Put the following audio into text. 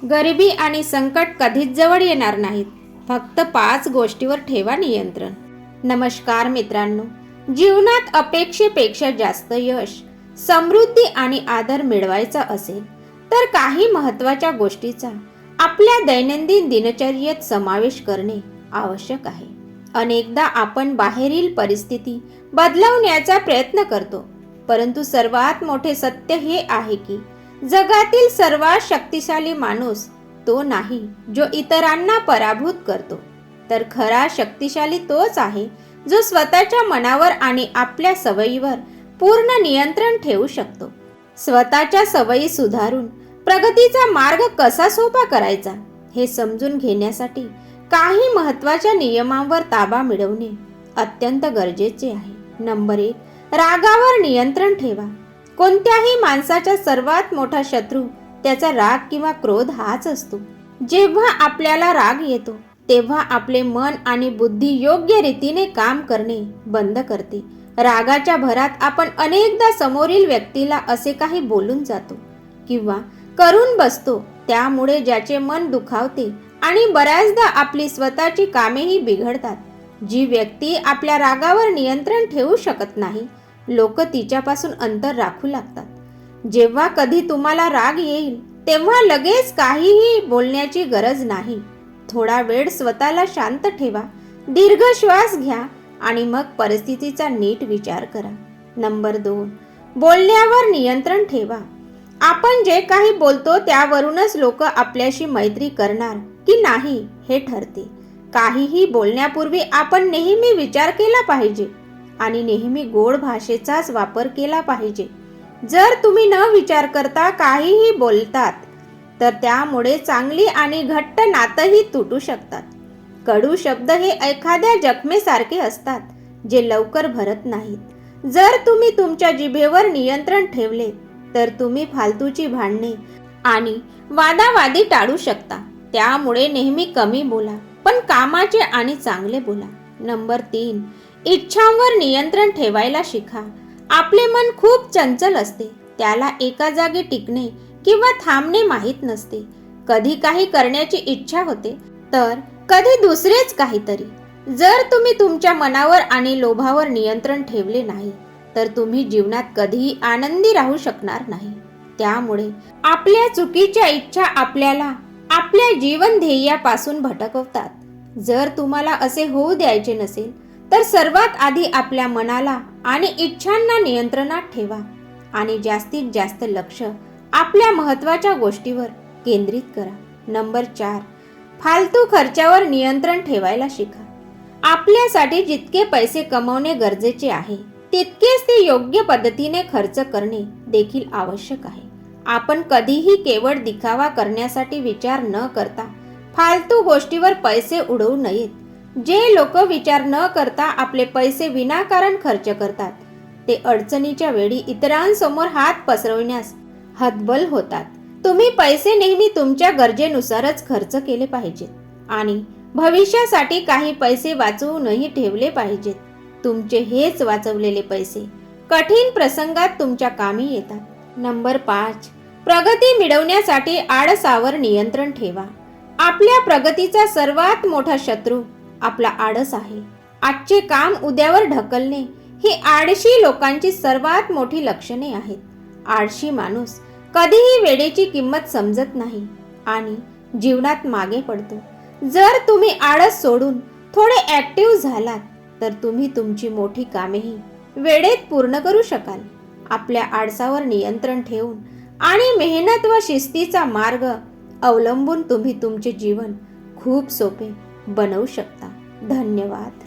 गरिबी आणि संकट कधीच जवळ येणार नाहीत. फक्त 5 गोष्टीवर ठेवा नियंत्रण. नमस्कार मित्रांनो, जीवनात अपेक्षेपेक्षा जास्त यश, समृद्धी आणि आदर मिळवायचा असेल तर काही महत्त्वाच्या गोष्टीचा आपल्या दैनंदिन दिनचर्येत समावेश करणे आवश्यक आहे. अनेकदा आपण बाहेरील परिस्थिती बदलवण्याचा प्रयत्न करतो, परंतु सर्वात मोठे सत्य हे आहे की जगातील सर्वात शक्तिशाली माणूस तो नाही जो इतरांना पराभूत करतो, तर खरा शक्तिशाली तोच आहे जो स्वतःच्या मनावर आणि आपल्या सवयीवर पूर्ण नियंत्रण ठेवू शकतो. स्वतःच्या सवयी सुधारून प्रगतीचा मार्ग कसा सोपा करायचा हे समजून घेण्यासाठी काही महत्त्वाच्या नियमांवर ताबा मिळवणे अत्यंत गरजेचे आहे. नंबर 1, रागावर नियंत्रण ठेवा. कोणत्याही माणसाचा सर्वात मोठा शत्रू त्याचा राग किंवा क्रोध हाच असतो. जेव्हा आपल्याला राग येतो तेव्हा आपले मन आणि बुद्धी योग्य रीतीने काम करणे बंद करते. रागाच्या भरात आपण अनेकदा समोरील व्यक्तीला असे काही बोलून जातो किंवा करून बसतो, त्यामुळे ज्याचे मन दुखावते आणि बऱ्याचदा आपली स्वतःची कामेही बिघडतात. जी व्यक्ती आपल्या रागावर नियंत्रण ठेवू शकत नाही, लोक तिच्यापासून अंतर राखू लागतात. जेव्हा कधी तुम्हाला राग येईल तेव्हा लगेच काहीही बोलण्याची गरज नाही. थोडा वेळ स्वतःला शांत ठेवा, दीर्घ श्वास घ्या आणि मग परिस्थितीचा नीट विचार करा. नंबर 2, बोलण्यावर नियंत्रण ठेवा. आपण जे काही बोलतो त्यावरूनच लोक आपल्याशी मैत्री करणार की नाही हे ठरते. काहीही बोलण्यापूर्वी आपण नेहमी विचार केला पाहिजे आणि नेहमी गोड भाषेचाच वापर केला पाहिजे. जर तुम्ही न विचार करता काहीही बोलतात तर त्यामुळे चांगली आणि घट्ट नातंही तुटू शकतात. कडू शब्द हे एखाद्या जखमेसारखे असतात जे लवकर भरत नाहीत. जर तुम्ही तुमच्या जिभेवर नियंत्रण ठेवले तर तुम्ही फालतूची भांडणे आणि वादावादी टाळू शकता. त्यामुळे नेहमी कमी बोला, पण कामाचे आणि चांगले बोला. नंबर 3, इच्छांवर नियंत्रण ठेवायला शिका. आपले मन खूप चंचल असते, त्याला एका जागी टिकणे किंवा थांबणे माहीत नसते. कधी काही करण्याची इच्छा होते तर कधी दुसरेच काहीतरी. जर तुम्ही तुमच्या मनावर आणि लोभावर नियंत्रण ठेवले नाही तर तुम्ही जीवनात कधीही आनंदी राहू शकणार नाही. त्यामुळे आपल्या चुकीच्या इच्छा आपल्याला आपल्या जीवन ध्येयापासून भटकवतात. जर तुम्हाला असे होऊ द्यायचे नसेल तर सर्वात आधी आपल्या मनाला आणि इच्छांना नियंत्रणात ठेवा आणि जास्तीत जास्त लक्ष आपल्या महत्त्वाच्या गोष्टीवर केंद्रित करा. नंबर 4, फालतू खर्चावर नियंत्रण ठेवायला शिका. आपल्यासाठी जितके पैसे कमवणे गरजेचे आहे तितकेच ते योग्य पद्धतीने खर्च करणे देखील आवश्यक आहे. आपण कधीही केवळ दिखावा करण्यासाठी विचार न करता फालतू गोष्टीवर पैसे उडवू नयेत. जे लोक विचार न करता आपले पैसे विनाकारण खर्च करतात ते अडचणीच्या वेळी इतरांसमोर हात पसरविण्यास हतबल होतात. तुम्ही पैसे नेहमी तुमच्या गरजेनुसारच खर्च केले पाहिजेत आणि भविष्यासाठी काही पैसे वाचवूनही ठेवले पाहिजेत. तुमचे हेच वाचवलेले पैसे कठीण प्रसंगात तुमच्या कामी येतात. नंबर 5, प्रगती मिळवण्यासाठी आळसावर नियंत्रण ठेवा. आपल्या प्रगतीचा सर्वात मोठा शत्रू आपला आळस आहे. आजचे काम उद्यावर ढकलणे ही आळशी लोकांची सर्वात मोठी लक्षणे आहेत. आळशी माणूस कधीही वेळेची किंमत समजत नाही आणि जीवनात मागे पडतो. जर तुम्ही आळस सोडून थोडे ॲक्टिव्ह झालात तर तुम्ही तुमची मोठी कामेही वेळेत पूर्ण करू शकाल. आपल्या आळसावर नियंत्रण ठेवून आणि मेहनत व शिस्तीचा मार्ग अवलंबून तुम्ही तुमचे जीवन खूप सोपे बनवू शकता. धन्यवाद.